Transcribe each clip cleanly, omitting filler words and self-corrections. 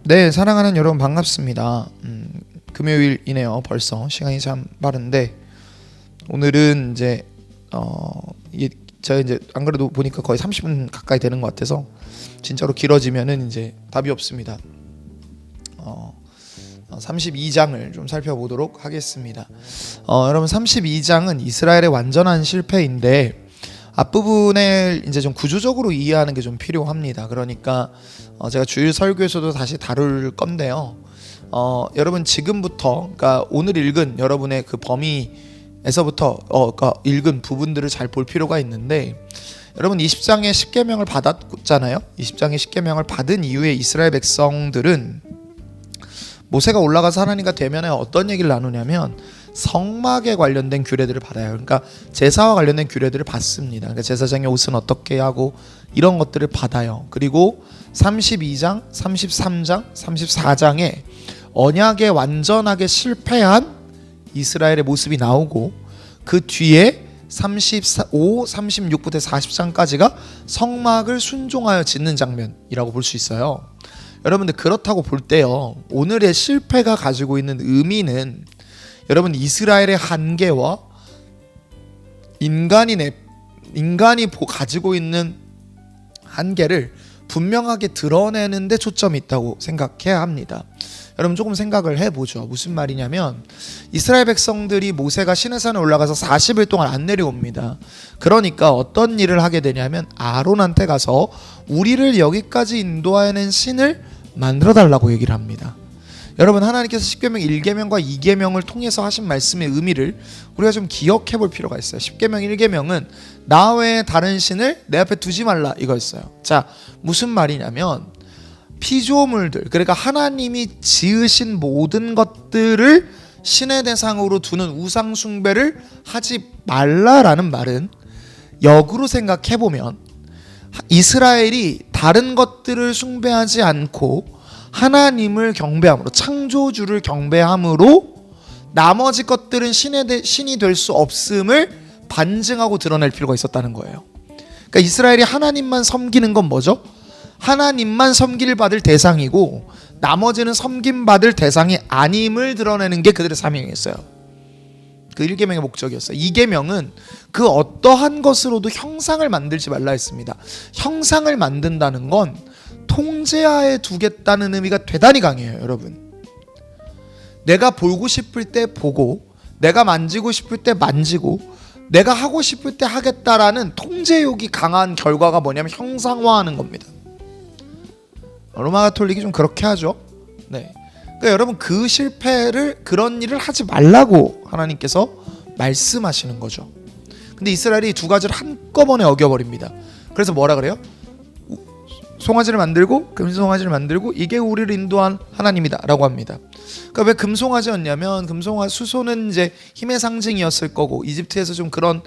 네, 사랑하는 여러분 반갑습니다. 금요일이네요. 벌써 시간이 참 빠른데 오늘은 이제 제가 이제 안 그래도 보니까 거의 30분 가까이 되는 것 같아서 진짜로 길어지면은 이제 답이 없습니다. 32장을 좀 살펴보도록 하겠습니다. 여러분 32장은 이스라엘의 완전한 실패인데 앞부분을 이제 좀 구조적으로 이해하는 게 좀 필요합니다. 그러니까 제가 주일 설교에서도 다시 다룰 건데요. 여러분 지금부터 그러니까 오늘 읽은 여러분의 그 범위에서부터 그러니까 읽은 부분들을 잘 볼 필요가 있는데 여러분 20장의 십계명을 받았잖아요. 20장의 십계명을 받은 이후에 이스라엘 백성들은 모세가 올라가서 하나님과 대면에 어떤 얘기를 나누냐면 성막에 관련된 규례들을 받아요. 그러니까 제사와 관련된 규례들을 받습니다. 그러니까 제사장의 옷은 어떻게 하고 이런 것들을 받아요. 그리고 32장, 33장, 34장에 언약에 완전하게 실패한 이스라엘의 모습이 나오고 그 뒤에 35, 36부터 40장까지가 성막을 순종하여 짓는 장면이라고 볼 수 있어요. 여러분들 그렇다고 볼 때요, 오늘의 실패가 가지고 있는 의미는 여러분 이스라엘의 한계와 인간이 가지고 있는 한계를 분명하게 드러내는 데 초점이 있다고 생각해야 합니다. 여러분 조금 생각을 해보죠. 무슨 말이냐면 이스라엘 백성들이 모세가 시내산에 올라가서 40일 동안 안 내려옵니다. 그러니까 어떤 일을 하게 되냐면 아론한테 가서 우리를 여기까지 인도하여낸 신을 만들어 달라고 얘기를 합니다. 여러분 하나님께서 십계명 1계명과 2계명을 통해서 하신 말씀의 의미를 우리가 좀 기억해 볼 필요가 있어요. 십계명 1계명은 나 외에 다른 신을 내 앞에 두지 말라 이거였어요. 자, 무슨 말이냐면 피조물들, 그러니까 하나님이 지으신 모든 것들을 신의 대상으로 두는 우상 숭배를 하지 말라라는 말은 역으로 생각해 보면 이스라엘이 다른 것들을 숭배하지 않고 하나님을 경배함으로, 창조주를 경배함으로 나머지 것들은 신이 될 수 없음을 반증하고 드러낼 필요가 있었다는 거예요. 그러니까 이스라엘이 하나님만 섬기는 건 뭐죠? 하나님만 섬길 받을 대상이고 나머지는 섬김받을 대상이 아님을 드러내는 게 그들의 사명이었어요. 그 1계명의 목적이었어요. 2계명은 그 어떠한 것으로도 형상을 만들지 말라 했습니다. 형상을 만든다는 건 통제하에 두겠다는 의미가 대단히 강해요. 여러분, 내가 보고 싶을 때 보고, 내가 만지고 싶을 때 만지고, 내가 하고 싶을 때 하겠다라는 통제욕이 강한 결과가 뭐냐면 형상화하는 겁니다. 로마 가톨릭이 좀 그렇게 하죠. 네. 그러니까 여러분 그 실패를, 그런 일을 하지 말라고 하나님께서 말씀하시는 거죠. 근데 이스라엘이 두 가지를 한꺼번에 어겨버립니다. 그래서 뭐라 그래요? 송아지를 만들고 금송아지를 만들고 이게 우리를 인도한 하나님이다 라고 합니다. 그러니까 왜 금송아지였냐면 수소는 이제 힘의 상징이었을 거고 이집트에서 좀 그런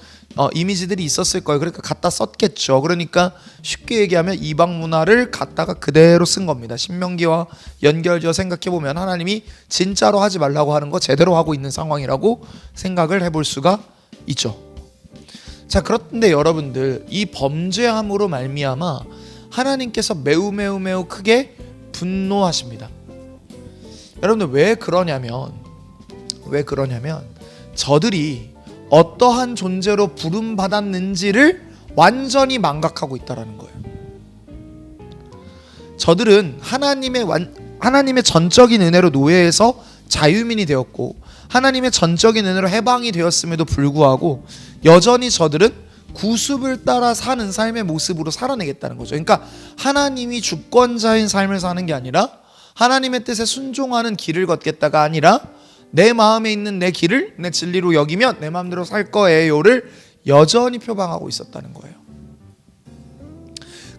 이미지들이 있었을 거예요. 그러니까 갖다 썼겠죠. 그러니까 쉽게 얘기하면 이방 문화를 갖다가 그대로 쓴 겁니다. 신명기와 연결지어 생각해보면 하나님이 진짜로 하지 말라고 하는 거 제대로 하고 있는 상황이라고 생각을 해볼 수가 있죠. 자, 그런데 여러분들 이 범죄함으로 말미암아 하나님께서 매우 크게 분노하십니다. 여러분들 왜 그러냐면 저들이 어떠한 존재로 부름받았는지를 완전히 망각하고 있다라는 거예요. 저들은 하나님의 전적인 은혜로 노예에서 자유민이 되었고 하나님의 전적인 은혜로 해방이 되었음에도 불구하고 여전히 저들은 구습을 따라 사는 삶의 모습으로 살아내겠다는 거죠. 그러니까 하나님이 주권자인 삶을 사는 게 아니라 하나님의 뜻에 순종하는 길을 걷겠다가 아니라 내 마음에 있는 내 길을 내 진리로 여기면 내 마음대로 살 거예요를 여전히 표방하고 있었다는 거예요.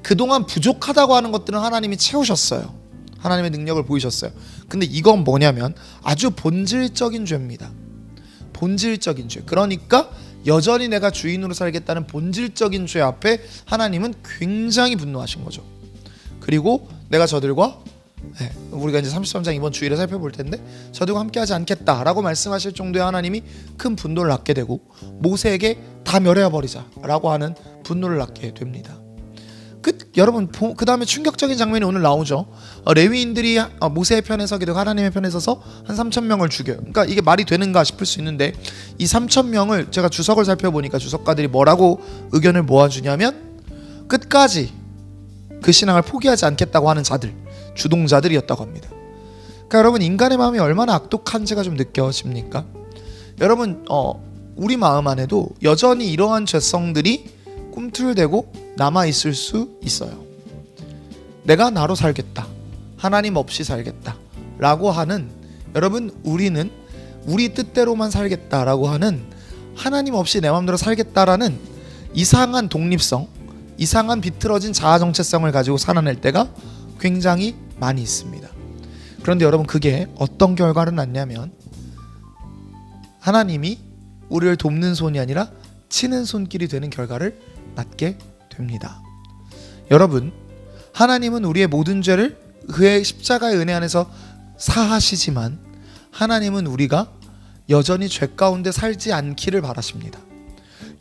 그동안 부족하다고 하는 것들은 하나님이 채우셨어요. 하나님의 능력을 보이셨어요. 근데 이건 뭐냐면 아주 본질적인 죄입니다. 본질적인 죄. 그러니까 여전히 내가 주인으로 살겠다는 본질적인 죄 앞에 하나님은 굉장히 분노하신 거죠. 그리고 내가 저들과 우리가 이제 33장 이번 주일에 살펴볼 텐데 저들과 함께하지 않겠다라고 말씀하실 정도의 하나님이 큰 분노를 낳게 되고 모세에게 다 멸해버리자라고 하는 분노를 낳게 됩니다. 여러분 그 다음에 충격적인 장면이 오늘 나오죠. 레위인들이 모세의 편에 서기도 하나님의 편에 서서 한 3,000명을 죽여요. 그러니까 이게 말이 되는가 싶을 수 있는데 이 3,000명을 제가 주석을 살펴보니까 주석가들이 뭐라고 의견을 모아주냐면 끝까지 그 신앙을 포기하지 않겠다고 하는 자들, 주동자들이었다고 합니다. 그러니까 여러분 인간의 마음이 얼마나 악독한지가 좀 느껴집니까? 여러분 우리 마음 안에도 여전히 이러한 죄성들이 꿈틀대고 남아있을 수 있어요. 내가 나로 살겠다, 하나님 없이 살겠다 라고 하는, 여러분 우리는 우리 뜻대로만 살겠다라고 하는, 하나님 없이 내 마음대로 살겠다라는 이상한 독립성, 이상한 비틀어진 자아 정체성을 가지고 살아낼 때가 굉장히 많이 있습니다. 그런데 여러분 그게 어떤 결과를 낳냐면 하나님이 우리를 돕는 손이 아니라 치는 손길이 되는 결과를 낳게 됩니다. 여러분 하나님은 우리의 모든 죄를 그의 십자가의 은혜 안에서 사하시지만 하나님은 우리가 여전히 죄 가운데 살지 않기를 바라십니다.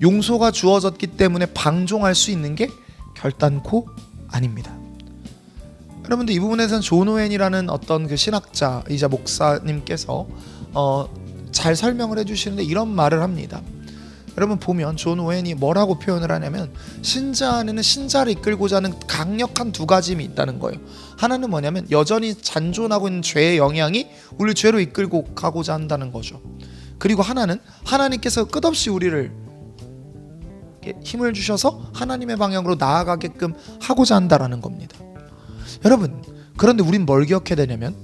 용서가 주어졌기 때문에 방종할 수 있는 게 결단코 아닙니다. 여러분들 이 부분에서는 존 오웬이라는 어떤 그 신학자이자 목사님께서 잘 설명을 해주시는데 이런 말을 합니다. 여러분 보면 존 오웬이 뭐라고 표현을 하냐면 신자 안에는 신자를 이끌고자 하는 강력한 두 가지 힘이 있다는 거예요. 하나는 뭐냐면 여전히 잔존하고 있는 죄의 영향이 우리를 죄로 이끌고 가고자 한다는 거죠. 그리고 하나는 하나님께서 끝없이 우리를 힘을 주셔서 하나님의 방향으로 나아가게끔 하고자 한다라는 겁니다. 여러분 그런데 우린 뭘 기억해야 되냐면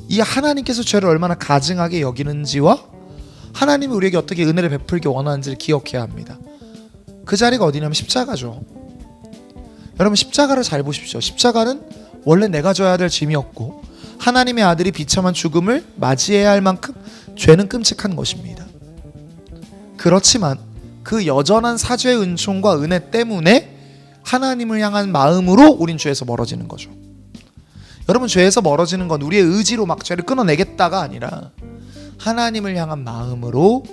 이 하나님께서 죄를 얼마나 가증하게 여기는지와 하나님이 우리에게 어떻게 은혜를 베풀기 원하는지를 기억해야 합니다. 그 자리가 어디냐면 십자가죠. 여러분 십자가를 잘 보십시오. 십자가는 원래 내가 져야 될 짐이었고 하나님의 아들이 비참한 죽음을 맞이해야 할 만큼 죄는 끔찍한 것입니다. 그렇지만 그 여전한 사죄의 은총과 은혜 때문에 하나님을 향한 마음으로 우린 죄에서 멀어지는 거죠. 여러분 죄에서 멀어지는 건 우리의 의지로 막 죄를 끊어내겠다가 아니라 하나님을 향한 마음으로,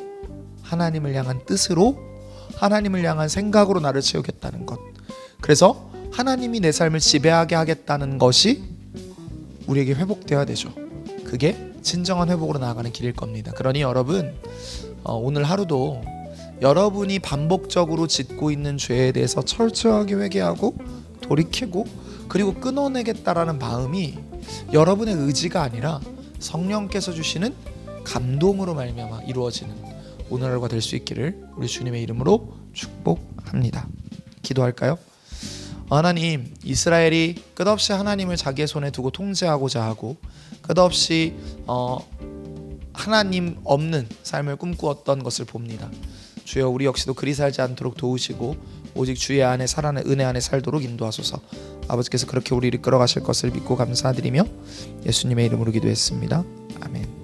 하나님을 향한 뜻으로, 하나님을 향한 생각으로 나를 채우겠다는 것. 그래서 하나님이 내 삶을 지배하게 하겠다는 것이 우리에게 회복되어야 되죠. 그게 진정한 회복으로 나아가는 길일 겁니다. 그러니 여러분 오늘 하루도 여러분이 반복적으로 짓고 있는 죄에 대해서 철저하게 회개하고 돌이키고 그리고 끊어내겠다라는 마음이 여러분의 의지가 아니라 성령께서 주시는 감동으로 말미암아 이루어지는 오늘 하루가 될 수 있기를 우리 주님의 이름으로 축복합니다. 기도할까요? 하나님, 이스라엘이 끝없이 하나님을 자기의 손에 두고 통제하고자 하고 끝없이 하나님 없는 삶을 꿈꾸었던 것을 봅니다. 주여 우리 역시도 그리 살지 않도록 도우시고 오직 주의 안에 살아내 은혜 안에 살도록 인도하소서. 아버지께서 그렇게 우리를 이끌어 가실 것을 믿고 감사드리며 예수님의 이름으로 기도했습니다. 아멘.